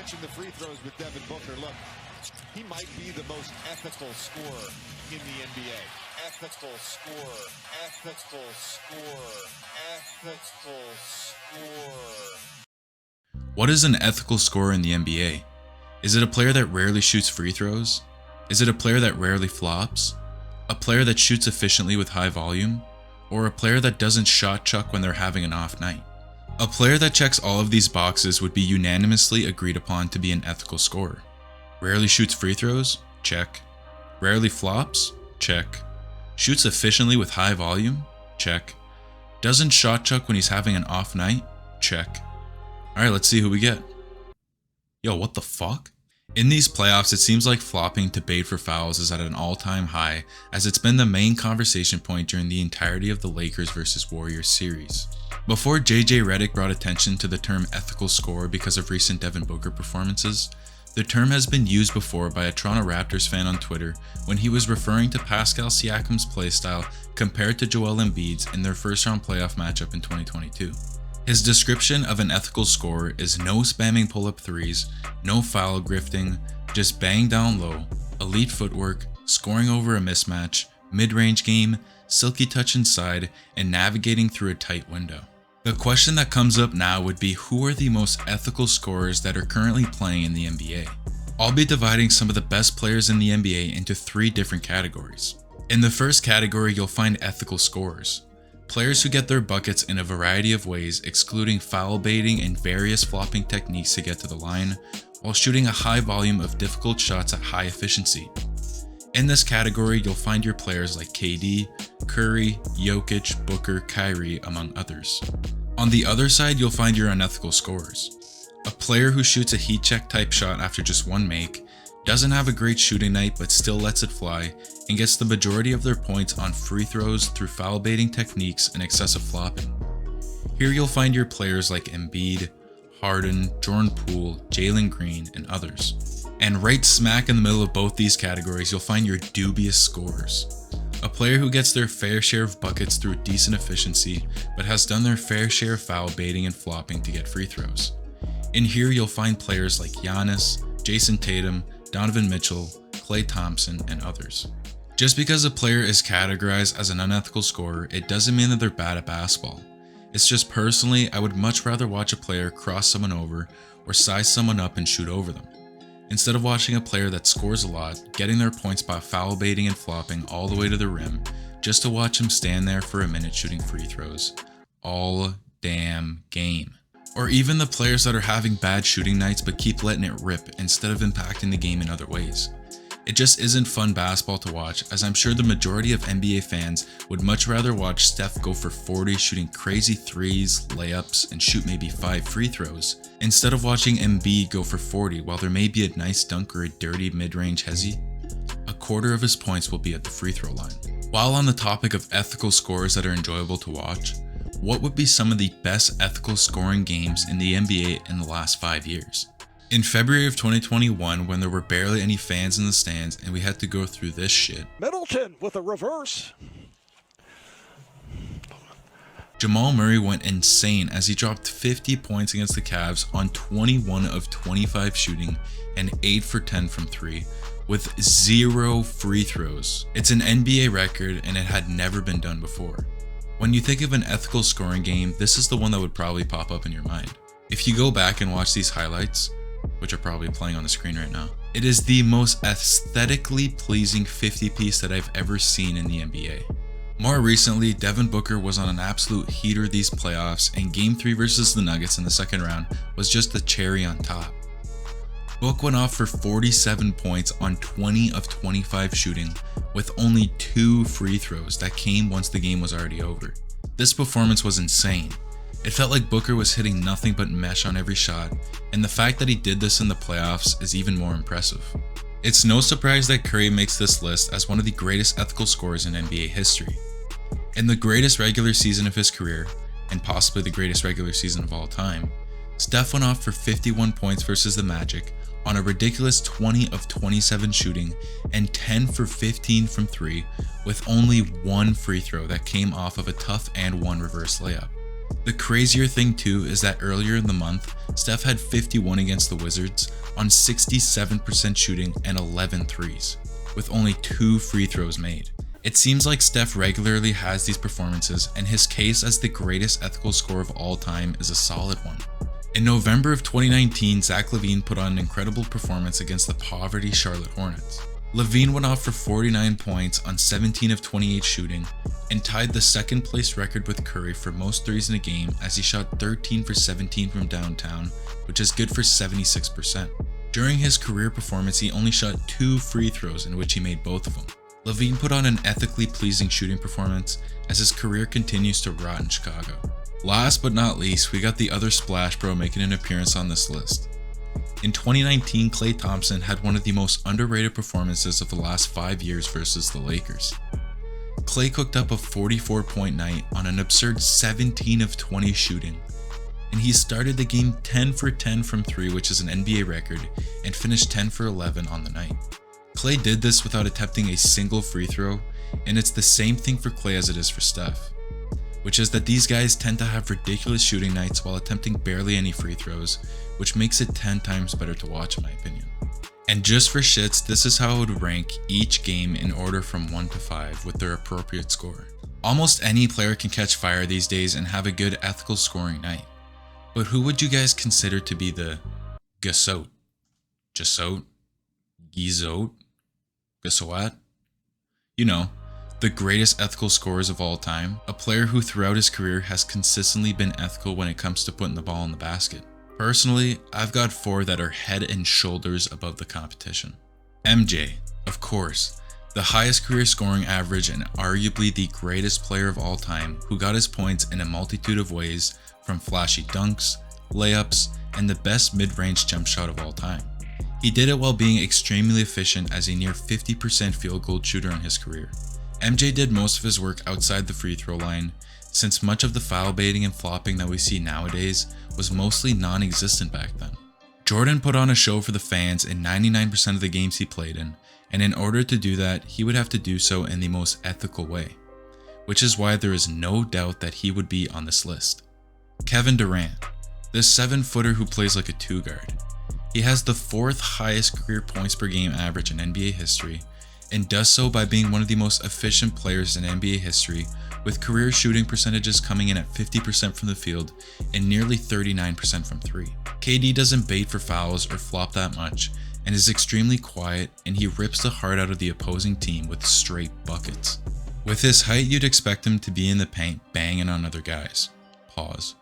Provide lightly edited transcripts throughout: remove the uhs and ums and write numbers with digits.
mentioned the free throws with Devin Booker. Look, he might be the most ethical scorer in the NBA. Ethical scorer, ethical scorer, ethical scorer. What is an ethical scorer in the NBA? Is it a player that rarely shoots free throws? Is it a player that rarely flops? A player that shoots efficiently with high volume? Or a player that doesn't shot chuck when they're having an off night? A player that checks all of these boxes would be unanimously agreed upon to be an ethical scorer. Rarely shoots free throws? Check. Rarely flops? Check. Shoots efficiently with high volume? Check. Doesn't shot chuck when he's having an off night? Check. Alright, let's see who we get. Yo, what the fuck? In these playoffs, it seems like flopping to bait for fouls is at an all-time high, as it's been the main conversation point during the entirety of the Lakers vs Warriors series. Before Redick brought attention to the term ethical scorer because of recent Devin Booker performances, the term has been used before by a Toronto Raptors fan on Twitter when he was referring to Pascal Siakam's playstyle compared to Joel Embiid's in their first-round playoff matchup in 2022. His description of an ethical scorer is no spamming pull-up threes, no foul grifting, just bang down low, elite footwork, scoring over a mismatch, mid-range game, silky touch inside, and navigating through a tight window. The question that comes up now would be, who are the most ethical scorers that are currently playing in the NBA? I'll be dividing some of the best players in the NBA into 3 different categories. In the first category, you'll find ethical scorers. Players who get their buckets in a variety of ways, excluding foul baiting and various flopping techniques to get to the line, while shooting a high volume of difficult shots at high efficiency. In this category, you'll find your players like KD, Curry, Jokic, Booker, Kyrie, among others. On the other side, you'll find your unethical scorers. A player who shoots a heat check type shot after just one make, doesn't have a great shooting night but still lets it fly, and gets the majority of their points on free throws through foul baiting techniques and excessive flopping. Here you'll find your players like Embiid, Harden, Jordan Poole, Jalen Green, and others. And right smack in the middle of both these categories, you'll find your dubious scorers. A player who gets their fair share of buckets through decent efficiency, but has done their fair share of foul baiting and flopping to get free throws. In here you'll find players like Giannis, Jason Tatum, Donovan Mitchell, Klay Thompson, and others. Just because a player is categorized as an unethical scorer, it doesn't mean that they're bad at basketball. It's just personally, I would much rather watch a player cross someone over or size someone up and shoot over them, instead of watching a player that scores a lot, getting their points by foul baiting and flopping all the way to the rim, just to watch him stand there for a minute shooting free throws. All damn game. Or even the players that are having bad shooting nights but keep letting it rip instead of impacting the game in other ways. It just isn't fun basketball to watch, as I'm sure the majority of NBA fans would much rather watch Steph go for 40 shooting crazy threes, layups, and shoot maybe 5 free throws, instead of watching Embiid go for 40 while there may be a nice dunk or a dirty mid-range hezzy. A quarter of his points will be at the free throw line. While on the topic of ethical scorers that are enjoyable to watch, what would be some of the best ethical scoring games in the NBA in the last 5 years? In February of 2021, when there were barely any fans in the stands and we had to go through this shit, Middleton with a reverse. Jamal Murray went insane as he dropped 50 points against the Cavs on 21 of 25 shooting and 8 for 10 from 3, with 0 free throws. It's an NBA record and it had never been done before. When you think of an ethical scoring game, this is the one that would probably pop up in your mind. If you go back and watch these highlights, which are probably playing on the screen right now, it is the most aesthetically pleasing 50-piece that I've ever seen in the NBA. More recently, Devin Booker was on an absolute heater these playoffs, and Game 3 versus the Nuggets in the second round was just the cherry on top. Book went off for 47 points on 20 of 25 shooting, with only 2 free throws that came once the game was already over. This performance was insane. It felt like Booker was hitting nothing but mesh on every shot, and the fact that he did this in the playoffs is even more impressive. It's no surprise that Curry makes this list as one of the greatest ethical scorers in NBA history. In the greatest regular season of his career, and possibly the greatest regular season of all time, Steph went off for 51 points versus the Magic on a ridiculous 20 of 27 shooting and 10 for 15 from 3, with only 1 free throw that came off of a tough and 1 reverse layup. The crazier thing too is that earlier in the month, Steph had 51 against the Wizards on 67% shooting and 11 threes, with only 2 free throws made. It seems like Steph regularly has these performances, and his case as the greatest ethical scorer of all time is a solid one. In November of 2019, Zach LaVine put on an incredible performance against the poverty Charlotte Hornets. LaVine went off for 49 points on 17 of 28 shooting and tied the second place record with Curry for most threes in a game as he shot 13 for 17 from downtown, which is good for 76%. During his career performance, he only shot 2 free throws in which he made both of them. LaVine put on an ethically pleasing shooting performance as his career continues to rot in Chicago. Last but not least, we got the other Splash Bro making an appearance on this list. In 2019, Klay Thompson had one of the most underrated performances of the last 5 years versus the Lakers. Klay cooked up a 44-point night on an absurd 17 of 20 shooting, and he started the game 10 for 10 from 3, which is an NBA record, and finished 10 for 11 on the night. Klay did this without attempting a single free throw, and it's the same thing for Klay as it is for Steph, which is that these guys tend to have ridiculous shooting nights while attempting barely any free throws, which makes it 10 times better to watch in my opinion. And just for shits, this is how I would rank each game in order from 1 to 5 with their appropriate score. Almost any player can catch fire these days and have a good ethical scoring night. But who would you guys consider to be the Gasot? Jasot? Gizot? Gasawat? You know, the greatest ethical scorers of all time, a player who throughout his career has consistently been ethical when it comes to putting the ball in the basket. Personally, I've got 4 that are head and shoulders above the competition. MJ, of course, the highest career scoring average and arguably the greatest player of all time who got his points in a multitude of ways, from flashy dunks, layups, and the best mid-range jump shot of all time. He did it while being extremely efficient as a near 50% field goal shooter in his career. MJ did most of his work outside the free throw line, since much of the foul baiting and flopping that we see nowadays was mostly non-existent back then. Jordan put on a show for the fans in 99% of the games he played in, and in order to do that, he would have to do so in the most ethical way, which is why there is no doubt that he would be on this list. Kevin Durant, the 7-footer who plays like a 2-guard. He has the 4th highest career points per game average in NBA history, and does so by being one of the most efficient players in NBA history, with career shooting percentages coming in at 50% from the field and nearly 39% from 3. KD doesn't bait for fouls or flop that much, and is extremely quiet, and he rips the heart out of the opposing team with straight buckets. With his height, you'd expect him to be in the paint banging on other guys. Pause.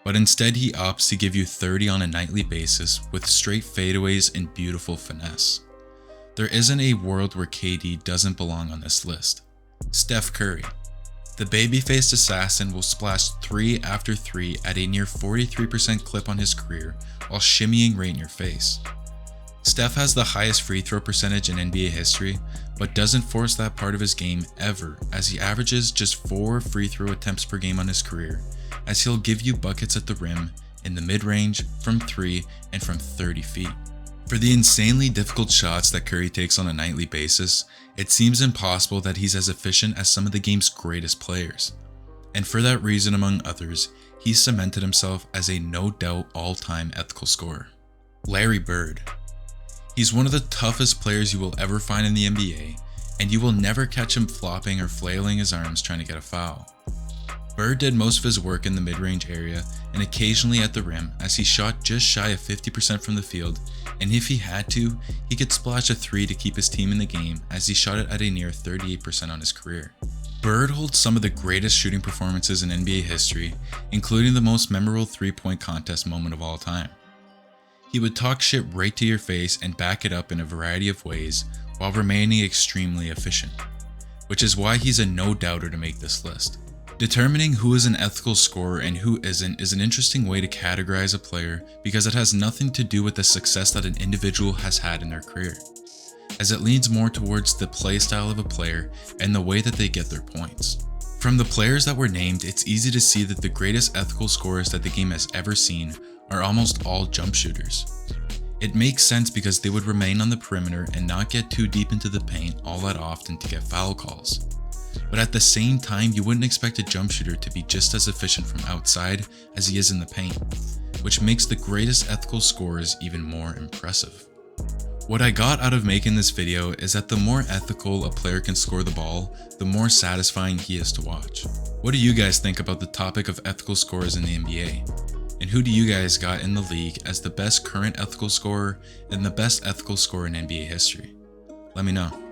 But instead he opts to give you 30 on a nightly basis with straight fadeaways and beautiful finesse. There isn't a world where KD doesn't belong on this list. Steph Curry. The baby-faced assassin will splash 3 after 3 at a near 43% clip on his career while shimmying right in your face. Steph has the highest free throw percentage in NBA history, but doesn't force that part of his game ever, as he averages just 4 free throw attempts per game on his career, as he'll give you buckets at the rim, in the mid-range, from 3, and from 30 feet. For the insanely difficult shots that Curry takes on a nightly basis, it seems impossible that he's as efficient as some of the game's greatest players. And for that reason, among others, he cemented himself as a no-doubt all-time ethical scorer. Larry Bird. He's one of the toughest players you will ever find in the NBA, and you will never catch him flopping or flailing his arms trying to get a foul. Bird did most of his work in the mid-range area and occasionally at the rim, as he shot just shy of 50% from the field, and if he had to, he could splash a 3 to keep his team in the game, as he shot it at a near 38% on his career. Bird holds some of the greatest shooting performances in NBA history, including the most memorable 3-point contest moment of all time. He would talk shit right to your face and back it up in a variety of ways while remaining extremely efficient, which is why he's a no-doubter to make this list. Determining who is an ethical scorer and who isn't is an interesting way to categorize a player, because it has nothing to do with the success that an individual has had in their career, as it leans more towards the play style of a player and the way that they get their points. From the players that were named, it's easy to see that the greatest ethical scorers that the game has ever seen are almost all jump shooters. It makes sense because they would remain on the perimeter and not get too deep into the paint all that often to get foul calls. But at the same time, you wouldn't expect a jump shooter to be just as efficient from outside as he is in the paint, which makes the greatest ethical scorers even more impressive. What I got out of making this video is that the more ethical a player can score the ball, the more satisfying he is to watch. What do you guys think about the topic of ethical scorers in the NBA? And who do you guys got in the league as the best current ethical scorer and the best ethical scorer in NBA history? Let me know.